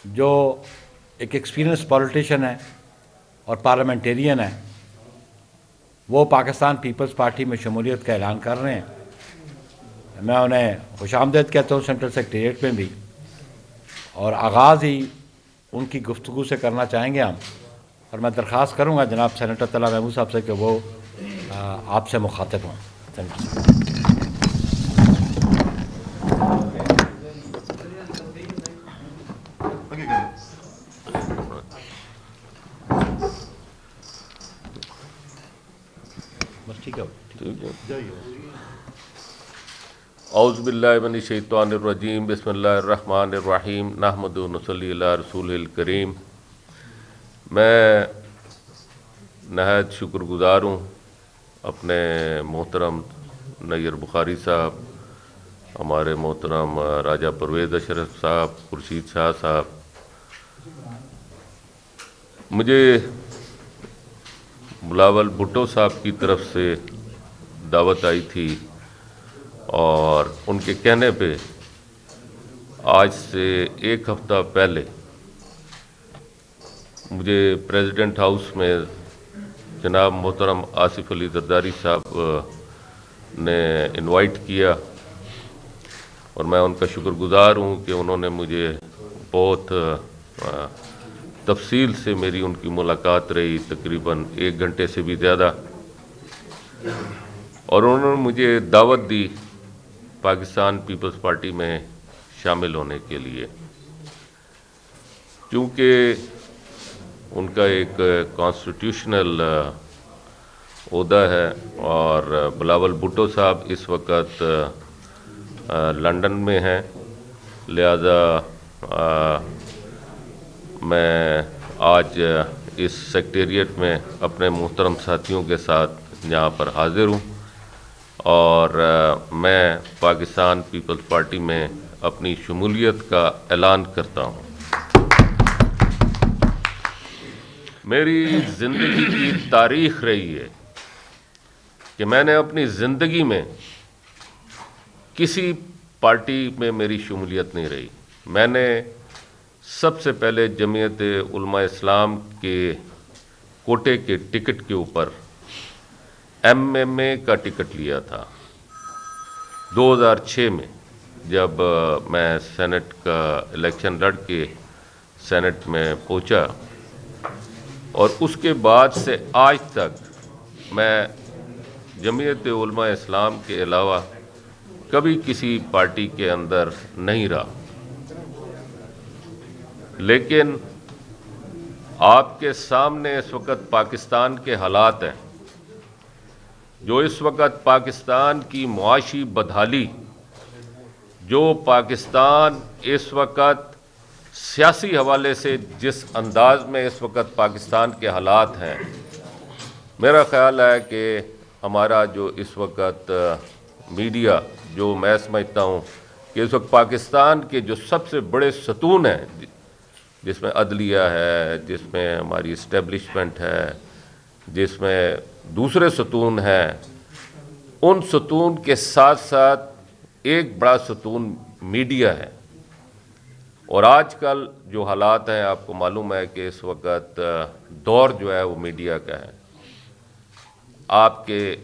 جو ایک experience politician ہے اور پارلیمنٹیرین ہے، وہ پاکستان پیپلز پارٹی میں شمولیت کا اعلان کر رہے ہیں۔ میں انہیں خوش آمدید کہتا ہوں سینٹرل سیکریٹریٹ میں بھی، اور آغاز ہی ان کی گفتگو سے کرنا چاہیں گے ہم، اور میں درخواست کروں گا جناب سینیٹر طلحہ محمود صاحب سے کہ وہ آپ سے مخاطب ہوں۔ بس ٹھیک ہے۔ اعوذ باللہ من الشیطان الرجیم، بسم اللہ الرحمن الرحیم، نحمدہ و نصلی علی رسولہ الکریم۔ میں نہایت شکر گزار ہوں اپنے محترم نیر بخاری صاحب، ہمارے محترم راجہ پرویز اشرف صاحب، خورشید شاہ صاحب۔ مجھے بلاول بھٹو صاحب کی طرف سے دعوت آئی تھی، اور ان کے کہنے پہ آج سے ایک ہفتہ پہلے مجھے پریزیڈنٹ ہاؤس میں جناب محترم آصف علی زرداری صاحب نے انوائٹ کیا، اور میں ان کا شکر گزار ہوں کہ انہوں نے مجھے بہت تفصیل سے میری ان کی ملاقات رہی، تقریباً 1 گھنٹے سے بھی زیادہ، اور انہوں نے مجھے دعوت دی پاکستان پیپلز پارٹی میں شامل ہونے کے لیے، چونکہ ان کا ایک کانسٹیٹیوشنل عہدہ ہے، اور بلاول بھٹو صاحب اس وقت لندن میں ہیں، لہذا میں آج اس سیکریٹریٹ میں اپنے محترم ساتھیوں کے ساتھ یہاں پر حاضر ہوں، اور میں پاکستان پیپلز پارٹی میں اپنی شمولیت کا اعلان کرتا ہوں۔ میری زندگی کی تاریخ رہی ہے کہ میں نے اپنی زندگی میں کسی پارٹی میں میری شمولیت نہیں رہی۔ میں نے سب سے پہلے جمعیت علماء اسلام کے کوٹے کے ٹکٹ کے اوپر MMA کا ٹکٹ لیا تھا 2006 میں، جب میں سینٹ کا الیکشن لڑ کے سینٹ میں پہنچا، اور اس کے بعد سے آج تک میں جمعیت علماء اسلام کے علاوہ کبھی کسی پارٹی کے اندر نہیں رہا۔ لیکن آپ کے سامنے اس وقت پاکستان کے حالات ہیں، جو اس وقت پاکستان کی معاشی بدحالی، جو پاکستان اس وقت سیاسی حوالے سے جس انداز میں اس وقت پاکستان کے حالات ہیں، میرا خیال ہے کہ ہمارا جو اس وقت میڈیا، جو میں سمجھتا ہوں کہ اس وقت پاکستان کے جو سب سے بڑے ستون ہیں، جس میں عدلیہ ہے، جس میں ہماری اسٹیبلشمنٹ ہے، جس میں دوسرے ستون ہیں، ان ستون کے ساتھ ساتھ ایک بڑا ستون میڈیا ہے۔ اور آج کل جو حالات ہیں، آپ کو معلوم ہے کہ اس وقت دور جو ہے وہ میڈیا کا ہے۔ آپ کے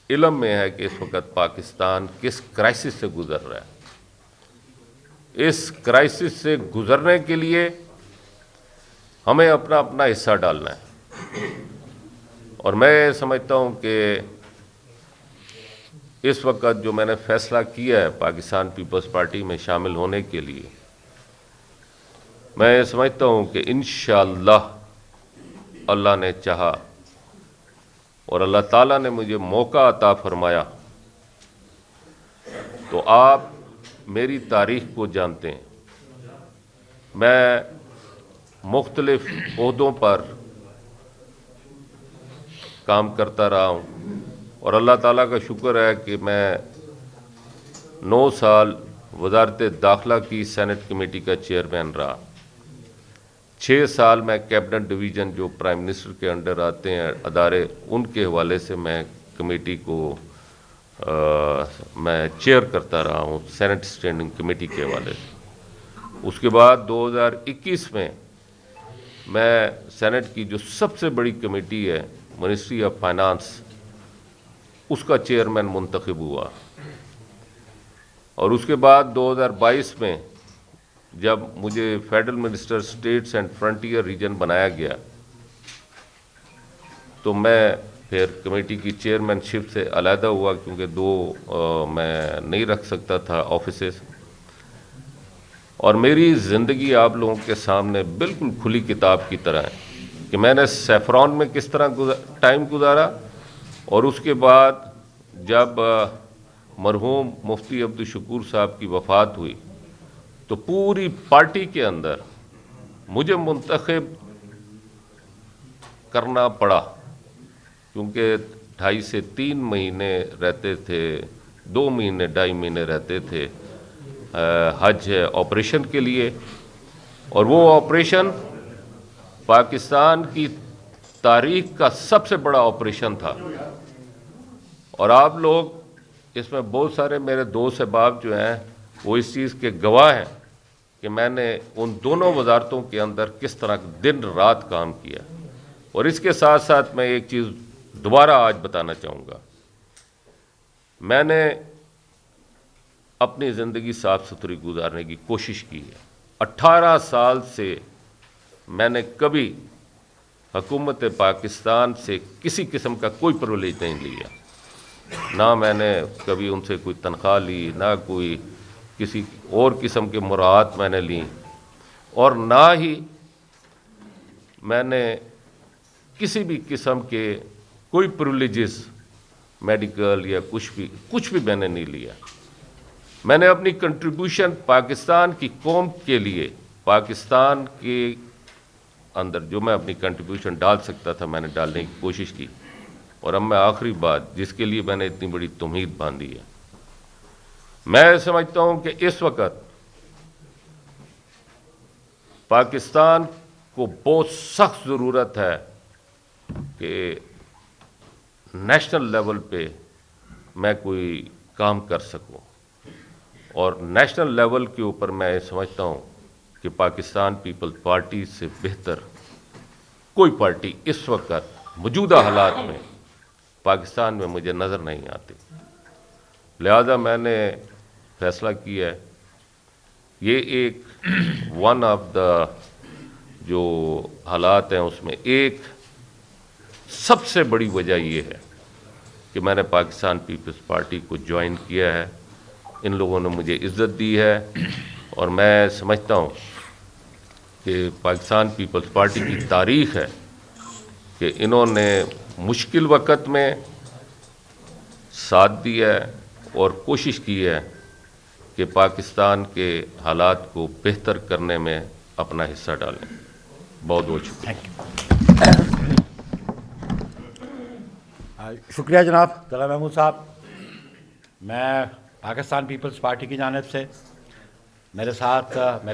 علم میں ہے کہ اس وقت پاکستان کس کرائسس سے گزر رہا ہے۔ اس کرائسس سے گزرنے کے لیے ہمیں اپنا حصہ ڈالنا ہے، اور میں سمجھتا ہوں کہ اس وقت جو میں نے فیصلہ کیا ہے پاکستان پیپلز پارٹی میں شامل ہونے کے لیے، میں سمجھتا ہوں کہ انشاءاللہ اللہ نے چاہا اور اللہ تعالیٰ نے مجھے موقع عطا فرمایا تو آپ میری تاریخ کو جانتے ہیں۔ میں مختلف عہدوں پر کام کرتا رہا ہوں، اور اللہ تعالیٰ کا شکر ہے کہ میں 9 سال وزارت داخلہ کی سینٹ کمیٹی کا چیئرمین رہا۔ 6 سال میں کیبنٹ ڈویژن، جو پرائم منسٹر کے انڈر آتے ہیں ادارے، ان کے حوالے سے میں کمیٹی کو میں چیئر کرتا رہا ہوں، سینٹ اسٹینڈنگ کمیٹی کے حوالے سے۔ اس کے بعد 2021 میں میں سینٹ کی جو سب سے بڑی کمیٹی ہے منسٹری آف فائنانس، اس کا چیئرمین منتخب ہوا، اور اس کے بعد 2022 میں جب مجھے federal minister states and frontier region بنایا گیا تو میں پھر کمیٹی کی چیئرمین شپ سے علیحدہ ہوا، کیونکہ دو میں نہیں رکھ سکتا تھا آفیسز، اور میری زندگی آپ لوگوں کے سامنے بالکل کھلی کتاب کی طرح ہے کہ میں نے سیفران میں کس طرح ٹائم گزارا، اور اس کے بعد جب مرحوم مفتی عبدالشکور صاحب کی وفات ہوئی تو پوری پارٹی کے اندر مجھے منتخب کرنا پڑا، کیونکہ 2.5 سے 3 مہینے رہتے تھے، 2 مہینے 2.5 مہینے رہتے تھے حج آپریشن کے لیے، اور وہ آپریشن پاکستان کی تاریخ کا سب سے بڑا آپریشن تھا، اور آپ لوگ اس میں بہت سارے میرے دوست احباب جو ہیں وہ اس چیز کے گواہ ہیں کہ میں نے ان دونوں وزارتوں کے اندر کس طرح دن رات کام کیا۔ اور اس کے ساتھ ساتھ میں ایک چیز دوبارہ آج بتانا چاہوں گا، میں نے اپنی زندگی صاف ستھری گزارنے کی کوشش کی ہے۔ 18 سال سے میں نے کبھی حکومت پاکستان سے کسی قسم کا کوئی پرولیج نہیں لیا، نہ میں نے کبھی ان سے کوئی تنخواہ لی، نہ کوئی کسی اور قسم کے مراعات میں نے لی، اور نہ ہی میں نے کسی بھی قسم کے کوئی پرولیجز میڈیکل یا کچھ بھی میں نے نہیں لیا۔ میں نے اپنی کنٹریبیوشن پاکستان کی قوم کے لیے، پاکستان کے اندر جو میں اپنی کنٹریبیوشن ڈال سکتا تھا میں نے ڈالنے کی کوشش کی، اور اب میں آخری بات جس کے لیے میں نے اتنی بڑی تمہید باندھی ہے، میں سمجھتا ہوں کہ اس وقت پاکستان کو بہت سخت ضرورت ہے کہ نیشنل لیول پہ میں کوئی کام کر سکوں، اور نیشنل لیول کے اوپر میں سمجھتا ہوں کہ پاکستان پیپلز پارٹی سے بہتر کوئی پارٹی اس وقت موجودہ حالات میں پاکستان میں مجھے نظر نہیں آتی۔ لہذا میں نے فیصلہ کیا ہے، یہ ایک ون آف دا جو حالات ہیں اس میں ایک سب سے بڑی وجہ یہ ہے کہ میں نے پاکستان پیپلز پارٹی کو جوائن کیا ہے، ان لوگوں نے مجھے عزت دی ہے، اور میں سمجھتا ہوں کہ پاکستان پیپلز پارٹی کی تاریخ ہے کہ انہوں نے مشکل وقت میں ساتھ دیا ہے اور کوشش کی ہے کہ پاکستان کے حالات کو بہتر کرنے میں اپنا حصہ ڈالیں۔ بہت بہت شکریہ۔ شکریہ جناب طلعت محمود صاحب۔ میں پاکستان پیپلز پارٹی کی جانب سے میرے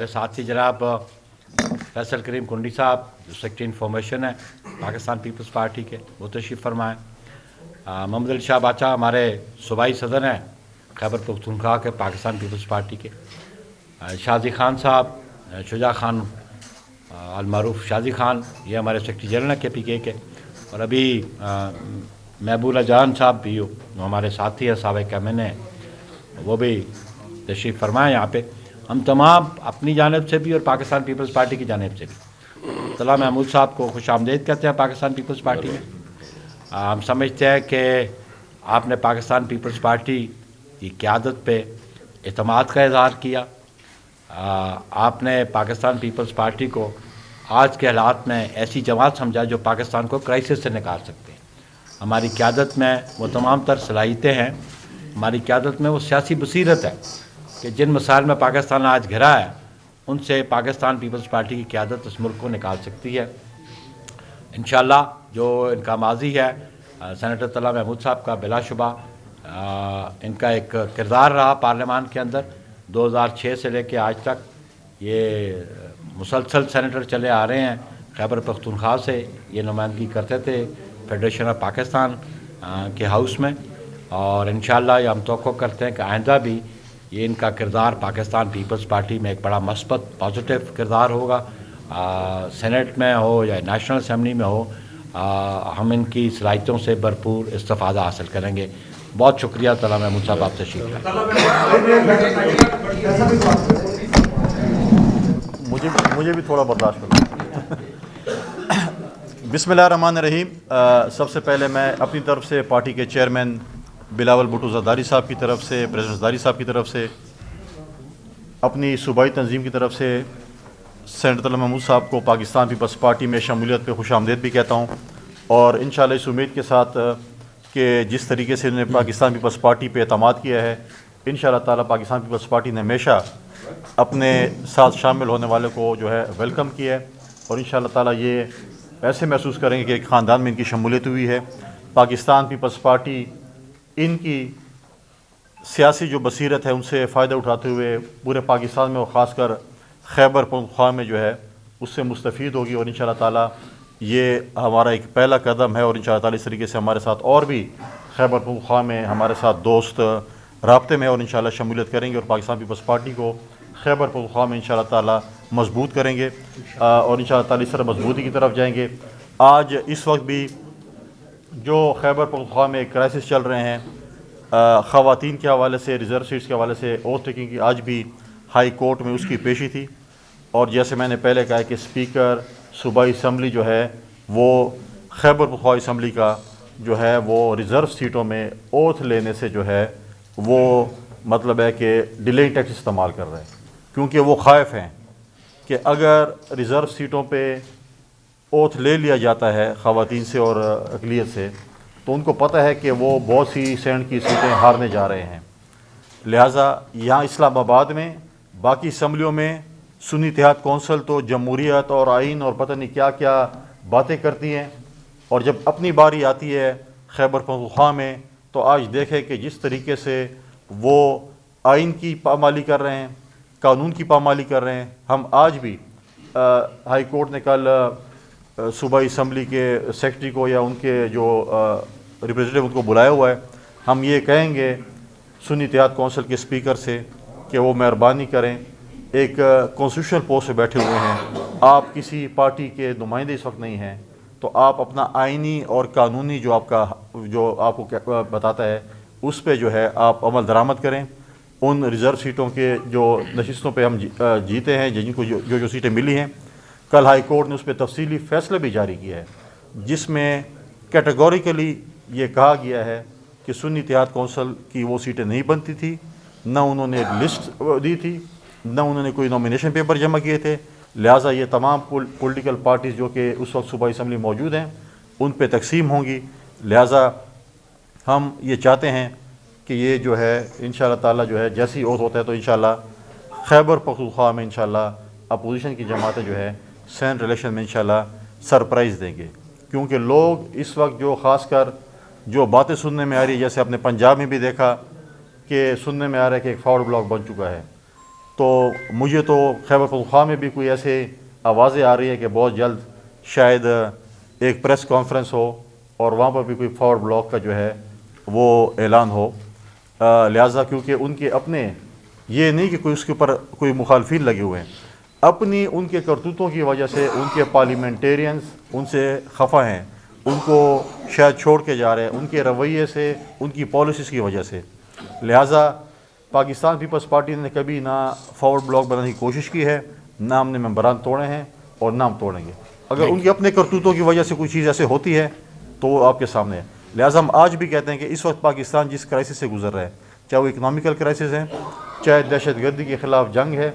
ساتھی جناب فیصل کریم کنڈی صاحب جو سیکرٹری انفارمیشن ہے پاکستان پیپلز پارٹی کے، وہ تشریف فرمائیں۔ محمد علی شاہ باچا ہمارے صوبائی صدر ہیں خیبر پختونخوا کے پاکستان پیپلز پارٹی کے، شازی خان صاحب، شجاع خان المعروف شازی خان، یہ ہمارے سیکرٹری جنرل ہیں کے پی کے، اور ابھی محبوبہ جان صاحب بھی ہمارے ساتھی ہیں، سابق ایم ہیں، وہ بھی تشریف فرمائیں یہاں پہ۔ ہم تمام اپنی جانب سے بھی اور پاکستان پیپلز پارٹی کی جانب سے بھی طلعت محمود صاحب کو خوش آمدید کہتے ہیں پاکستان پیپلز پارٹی میں۔ ہم سمجھتے ہیں کہ آپ نے پاکستان پیپلز پارٹی کی قیادت پہ اعتماد کا اظہار کیا، آپ نے پاکستان پیپلز پارٹی کو آج کے حالات میں ایسی جماعت سمجھا جو پاکستان کو کرائسس سے نکال سکتے ہیں۔ ہماری قیادت میں وہ تمام تر صلاحیتیں ہیں، ہماری قیادت میں وہ سیاسی بصیرت ہے کہ جن مسائل میں پاکستان آج گھرا ہے ان سے پاکستان پیپلز پارٹی کی قیادت اس ملک کو نکال سکتی ہے۔ انشاءاللہ جو ان کا ماضی ہے سینیٹر طلعت محمود صاحب کا بلا شبہ ان کا ایک کردار رہا پارلیمان کے اندر، 2006 سے لے کے آج تک یہ مسلسل سینیٹر چلے آ رہے ہیں، خیبر پختونخوا سے یہ نمائندگی کرتے تھے فیڈریشن آف پاکستان کے ہاؤس میں، اور انشاءاللہ یہ ہم توقع کرتے ہیں کہ آئندہ بھی یہ ان کا کردار پاکستان پیپلز پارٹی میں ایک بڑا مثبت پازیٹیو کردار ہوگا. سینٹ میں ہو یا نیشنل اسمبلی میں ہو, ہم ان کی صلاحیتوں سے بھرپور استفادہ حاصل کریں گے. بہت شکریہ. طلحہ محمود صاحب آپ تشریف لائیں. مجھے بھی تھوڑا برداشت کرنا. بسم اللہ الرحمن الرحیم. سب سے پہلے میں اپنی طرف سے پارٹی کے چیئرمین بلاول بھٹو زرداری صاحب کی طرف سے, پریزیڈنٹ زرداری صاحب کی طرف سے, اپنی صوبائی تنظیم کی طرف سے سینیٹر طلحہ محمود صاحب کو پاکستان پیپلز پارٹی میں شمولیت پہ خوش آمدید بھی کہتا ہوں. اور انشاءاللہ اس امید کے ساتھ کہ جس طریقے سے انہوں نے پاکستان پیپلز پارٹی پہ اعتماد کیا ہے, انشاءاللہ تعالیٰ پاکستان پیپلز پارٹی نے ہمیشہ اپنے ساتھ شامل ہونے والے کو جو ہے ویلکم کیا ہے. اور انشاءاللہ تعالیٰ یہ ایسے محسوس کریں گے کہ ایک خاندان میں ان کی شمولیت ہوئی ہے. پاکستان پیپلز پارٹی ان کی سیاسی جو بصیرت ہے ان سے فائدہ اٹھاتے ہوئے پورے پاکستان میں اور خاص کر خیبر پختونخوا میں جو ہے اس سے مستفید ہوگی. اور انشاءاللہ تعالیٰ یہ ہمارا ایک پہلا قدم ہے. اور انشاءاللہ تعالیٰ اس طریقے سے ہمارے ساتھ اور بھی خیبر پختونخوا میں ہمارے ساتھ دوست رابطے میں اور انشاءاللہ شمولیت کریں گے اور پاکستان پیپلز پارٹی کو خیبر پختونخوا میں انشاءاللہ تعالیٰ مضبوط کریں گے اور انشاءاللہ تعالیٰ اس طرح مضبوطی کی طرف جائیں گے. آج اس وقت بھی جو خیبر پختونخوا میں کرائسس چل رہے ہیں خواتین کے حوالے سے, ریزرو سیٹس کے حوالے سے اوتھ ٹیکنگ کی, آج بھی ہائی کورٹ میں اس کی پیشی تھی. اور جیسے میں نے پہلے کہا کہ اسپیکر صوبائی اسمبلی جو ہے وہ خیبر پختونخوا اسمبلی کا جو ہے وہ ریزرو سیٹوں میں اوتھ لینے سے جو ہے وہ مطلب ہے کہ ڈیلینگ ٹیکس استعمال کر رہے ہیں, کیونکہ وہ خائف ہیں کہ اگر ریزرو سیٹوں پہ اوتھ لے لیا جاتا ہے خواتین سے اور اقلیت سے تو ان کو پتہ ہے کہ وہ بہت سی سینٹ کی سیٹیں ہارنے جا رہے ہیں. لہٰذا یہاں اسلام آباد میں باقی اسمبلیوں میں سنی اتحاد کونسل تو جمہوریت اور آئین اور پتہ نہیں کیا کیا باتیں کرتی ہیں, اور جب اپنی باری آتی ہے خیبر پختونخوا میں تو آج دیکھیں کہ جس طریقے سے وہ آئین کی پامالی کر رہے ہیں, قانون کی پامالی کر رہے ہیں. ہم آج بھی ہائی کورٹ نے کل صوبائی اسمبلی کے سیکرٹری کو یا ان کے جو ریپریزنٹیو ان کو بلایا ہوا ہے, ہم یہ کہیں گے سنی اتحاد کونسل کے اسپیکر سے کہ وہ مہربانی کریں, ایک کانسٹیٹیوشنل پوسٹ پہ بیٹھے ہوئے ہیں, آپ کسی پارٹی کے نمائندے اس وقت نہیں ہیں, تو آپ اپنا آئینی اور قانونی جو آپ کو بتاتا ہے اس پہ جو ہے آپ عمل درآمد کریں. ان ریزرو سیٹوں کے جو نشستوں پہ ہم جیتے ہیں, جن کو جو سیٹیں ملی ہیں, کل ہائی کورٹ نے اس پہ تفصیلی فیصلہ بھی جاری کیا ہے جس میں کیٹیگوریکلی یہ کہا گیا ہے کہ سنی اتحاد کونسل کی وہ سیٹیں نہیں بنتی تھی, نہ انہوں نے لسٹ دی تھی, نہ انہوں نے کوئی نامینیشن پیپر جمع کیے تھے. لہٰذا یہ تمام پولیٹیکل پارٹیز جو کہ اس وقت صوبائی اسمبلی موجود ہیں ان پہ تقسیم ہوں گی. لہٰذا ہم یہ چاہتے ہیں کہ یہ جو ہے انشاءاللہ تعالیٰ جو ہے جیسی اوتھ ہوتا ہے تو انشاءاللہ خیبر پختونخوا میں انشاءاللہ اپوزیشن کی جماعتیں جو ہے سینٹ الیکشن میں انشاءاللہ سرپرائز دیں گے. کیونکہ لوگ اس وقت جو خاص کر جو باتیں سننے میں آ رہی ہے, جیسے آپ نے پنجاب میں بھی دیکھا کہ سننے میں آ رہا ہے کہ ایک فارورڈ بلاک بن چکا ہے, تو مجھے تو خیبر پختونخوا میں بھی کوئی ایسے آوازیں آ رہی ہے کہ بہت جلد شاید ایک پریس کانفرنس ہو اور وہاں پر بھی کوئی فارورڈ بلاک کا جو ہے وہ اعلان ہو. لہٰذا کیونکہ ان کے اپنے یہ نہیں کہ کوئی اس کے اوپر کوئی مخالفین لگے ہوئے ہیں, اپنی ان کے کرتوتوں کی وجہ سے ان کے پارلیمنٹیرینز ان سے خفا ہیں, ان کو شاید چھوڑ کے جا رہے ہیں ان کے رویے سے, ان کی پالیسیز کی وجہ سے. لہٰذا پاکستان پیپلز پارٹی نے کبھی نہ فارورڈ بلاک بنانے کی کوشش کی ہے, نہ ہم نے ممبران توڑے ہیں اور نہ ہم توڑیں گے. اگر ان کے اپنے کرتوتوں کی وجہ سے کوئی چیز ایسے ہوتی ہے تو وہ آپ کے سامنے ہے. لہٰذا ہم آج بھی کہتے ہیں کہ اس وقت پاکستان جس کرائسس سے گزر رہا ہے, چاہے وہ اکنامیکل کرائسس ہے, چاہے دہشت گردی کے خلاف جنگ ہے.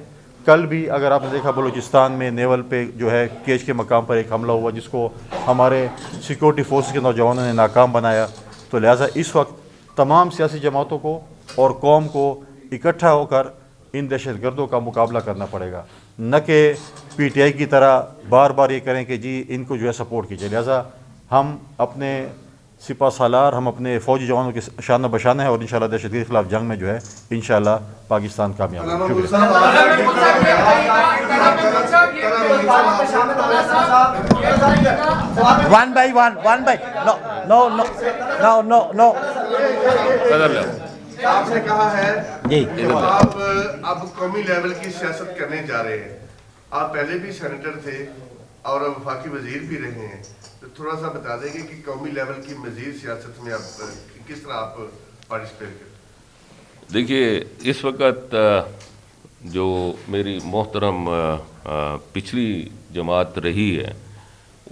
کل بھی اگر آپ نے دیکھا بلوچستان میں نیول پہ جو ہے کیچ کے مقام پر ایک حملہ ہوا جس کو ہمارے سیکورٹی فورسز کے نوجوانوں نے ناکام بنایا. تو لہٰذا اس وقت تمام سیاسی جماعتوں کو اور قوم کو اکٹھا ہو کر ان دہشت گردوں کا مقابلہ کرنا پڑے گا, نہ کہ پی ٹی آئی کی طرح بار بار یہ کریں کہ جی ان کو جو ہے سپورٹ کیجیے. لہٰذا ہم اپنے سپہ سالار, ہم اپنے فوجی جوانوں کے شانہ بشانہ ہیں اور انشاءاللہ دہشت گردی کے خلاف جنگ میں جو ہے انشاءاللہ پاکستان کامیاب ہوگا. One by one. No. ادھر لو. آپ نے کہا ہے جی کہ آپ اب قومی لیول کی سیاست کرنے جا رہے ہیں. آپ پہلے بھی سینیٹر تھے اور اب وفاقی وزیر بھی رہے ہیں, تو تھوڑا سا بتا دیں گے کہ قومی لیول کی مزید سیاست میں آپ کس طرح آپ پارٹیسپیٹ کریں. دیکھیے, اس وقت جو میری محترم پچھلی جماعت رہی ہے,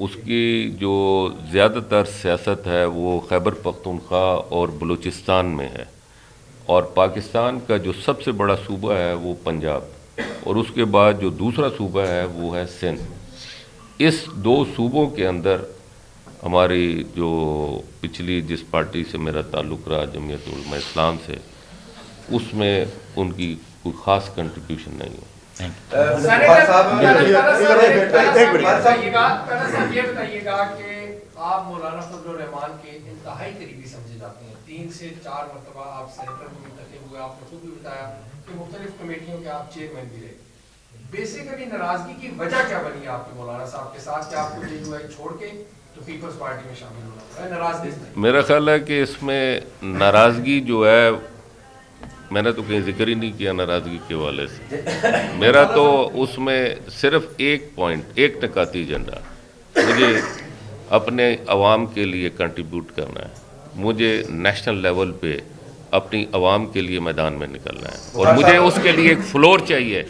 اس کی جو زیادہ تر سیاست ہے وہ خیبر پختونخوا اور بلوچستان میں ہے, اور پاکستان کا جو سب سے بڑا صوبہ ہے وہ پنجاب, اور اس کے بعد جو دوسرا صوبہ ہے وہ ہے سندھ. اس دو صوبوں کے اندر ہماری جو پچھلی جس پارٹی سے میرا تعلق رہا, جمعیت علماء اسلام سے, اس میں ان کی کوئی خاص کنٹریبیوشن نہیں ہے. یہ بتائیے گا کہ آپ مولانا فضل الرحمان کے انتہائی قریبی سمجھے جاتے ہیں. 3 سے 4 مرتبہ آپ سینیٹر میں منتخب ہوئے. آپ نے خود بھی بتایا کہ مختلف کمیٹیوں کے آپ چیئرمین بھی رہے. بیسیکلی ناراضگی کی وجہ کیا بنی آپ کی مولانا صاحب کے ساتھ کہ آپ کو جے یو آئی چھوڑ کے تو پیپلز پارٹی میں شامل ہونا ہے؟ ناراضگی میرا خیال ہے کہ اس میں ناراضگی جو ہے, میں نے تو کہیں ذکر ہی نہیں کیا ناراضگی کے حوالے سے. میرا تو اس میں صرف ایک پوائنٹ, ایک نکاتی ایجنڈا, مجھے اپنے عوام کے لیے کنٹریبیوٹ کرنا ہے. مجھے نیشنل لیول پہ اپنی عوام کے لیے میدان میں نکلنا ہے, اور مجھے اس کے لیے ایک فلور چاہیے,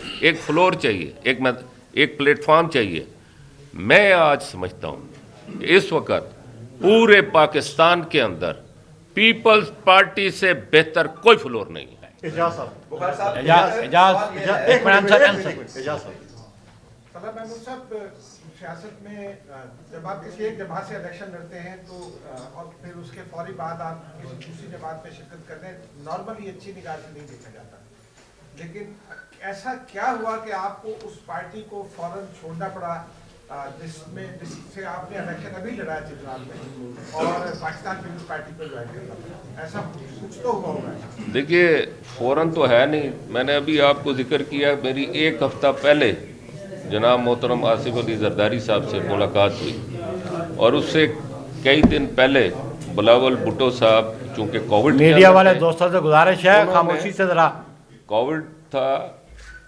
ایک پلیٹ فارم چاہیے. میں آج سمجھتا ہوں کہ اس وقت پورے پاکستان کے اندر پیپلز پارٹی سے بہتر کوئی فلور نہیں ہے. طلب محمود صاحب, سیاست میں جب آپ کسی ایک جماعت سے الیکشن لڑتے ہیں تو اور پھر اس کے فوری بعد آپ کسی دوسری جماعت میں شرکت کرتے ہیں, نارملی اچھی نگاہ سے نہیں دیکھا جاتا. لیکن ایسا کیا ہوا کہ آپ کو اس پارٹی کو فوراً چھوڑنا پڑا جس سے آپ نے الیکشن ابھی لڑایا چترال میں, اور پاکستان پیپلز پارٹی کو جوائن کرنا پڑا؟ ایسا کچھ تو ہوا ہوگا. دیکھیے, فوراً تو ہے نہیں. میں نے ابھی آپ کو ذکر کیا, میری 1 ہفتہ پہلے جناب محترم آصف علی زرداری صاحب سے ملاقات ہوئی, اور اس سے کئی دن پہلے بلاول بھٹو صاحب, چونکہ کووڈ میڈیا والے دوستوں سے گزارش ہے خاموشی سے ذرا. کووڈ تھا,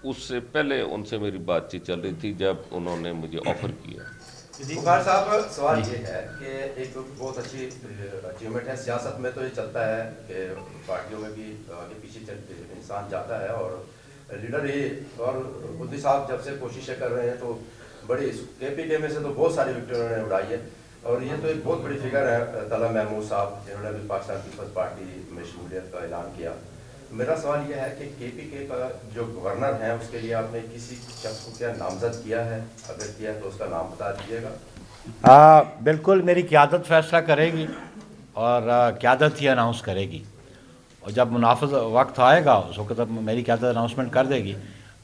اس سے پہلے ان سے میری بات چیت چل رہی تھی جب انہوں نے مجھے آفر کیا. بخار صاحب, سوال یہ ہے کہ ایک بہت اچھی اچیومنٹ ہے سیاست میں, تو یہ چلتا ہے کہ پارٹیوں میں بھی آگے پیچھے انسان جاتا ہے, اور لیڈر ہی, اور مودی صاحب جب سے کوششیں کر رہے ہیں تو بڑی KPK میں سے تو بہت ساری وکٹری انہوں نے اڑائی ہے, اور یہ تو ایک بہت بڑی فگر ہے طلب محمود صاحب, جنہوں نے ابھی پاکستان پیپلز پارٹی میں شمولیت کا اعلان کیا. میرا سوال یہ ہے کہ KPK کا جو گورنر ہے اس کے لیے آپ نے کسی شخص کو کیا نامزد کیا ہے؟ اگر کیا ہے تو اس کا نام بتا دیجیے گا. بالکل میری قیادت فیصلہ کرے گی, اور قیادت ہی اناؤنس کرے گی, اور جب منافذ وقت آئے گا اس وقت اب میری قیادت اناؤنسمنٹ کر دے گی.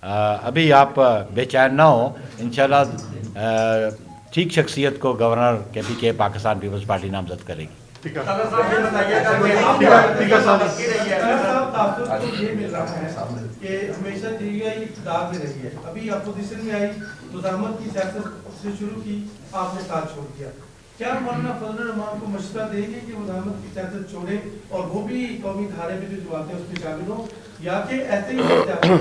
ابھی آپ بے چین نہ ہو, انشاءاللہ ٹھیک شخصیت کو گورنر KPK پاکستان پیپلز پارٹی نامزد کرے گی. یہ مل رہا ہے کہ ہمیشہ JUI اقتدار میں رہی ہے, ابھی اپوزیشن میں آئی, مزاحمت کی سیاست سے شروع کی, آپ نے ساتھ چھوڑ دیا. کیا مولانا فضل الرحمان کو مشورہ دیں گے کہ مزاحمت کی سیاست چھوڑے اور وہ بھی قومی دھارے میں جو باتیں اس میں شامل ہوں, یا کہ ایسے ہی؟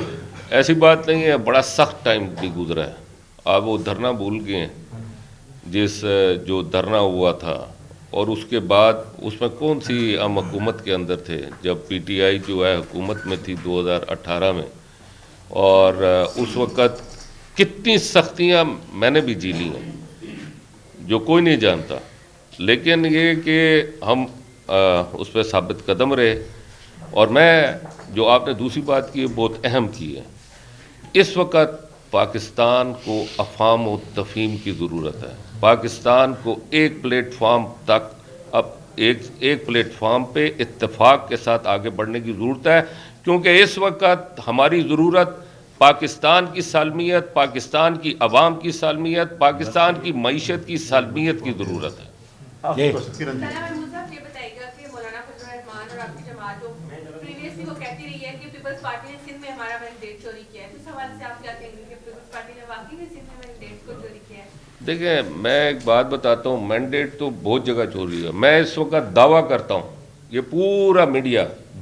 ایسی بات نہیں ہے, بڑا سخت ٹائم بھی گزرا ہے. آپ وہ دھرنا بھول گئے, جس جو دھرنا ہوا تھا, اور اس کے بعد اس میں کون سی ہم حکومت کے اندر تھے جب PTI جو ہے حکومت میں تھی 2018 میں, اور اس وقت کتنی سختیاں میں نے بھی جی لی ہیں جو کوئی نہیں جانتا. لیکن یہ کہ ہم اس پہ ثابت قدم رہے. اور میں جو آپ نے دوسری بات کی ہے بہت اہم کی ہے, اس وقت پاکستان کو افہام و تفہیم کی ضرورت ہے. پاکستان کو ایک پلیٹ فارم تک, اب ایک پلیٹ فارم پہ اتفاق کے ساتھ آگے بڑھنے کی ضرورت ہے, کیونکہ اس وقت ہماری ضرورت پاکستان کی سالمیت, پاکستان کی عوام کی سالمیت, پاکستان کی معیشت کی سالمیت کی ضرورت ہے. یہ بتائیے گا کہ مولانا فضل الرحمان اور آپ کی جماعت پریویسلی وہ کہتی رہی ہے کہ پیپلز پارٹی نے سندھ میں ہمارا مینڈیٹ چوری کیا ہے, تو اس حوالے سے آپ کیا کہیں گے کہ پیپلز پارٹی نے واقعی میں سندھ میں مینڈیٹ کو چوری کیا ہے؟ دیکھیں, میں ایک بات بتاتا ہوں, مینڈیٹ تو بہت جگہ چوری ہے. میں اس وقت دعویٰ کرتا ہوں, یہ پورا میڈیا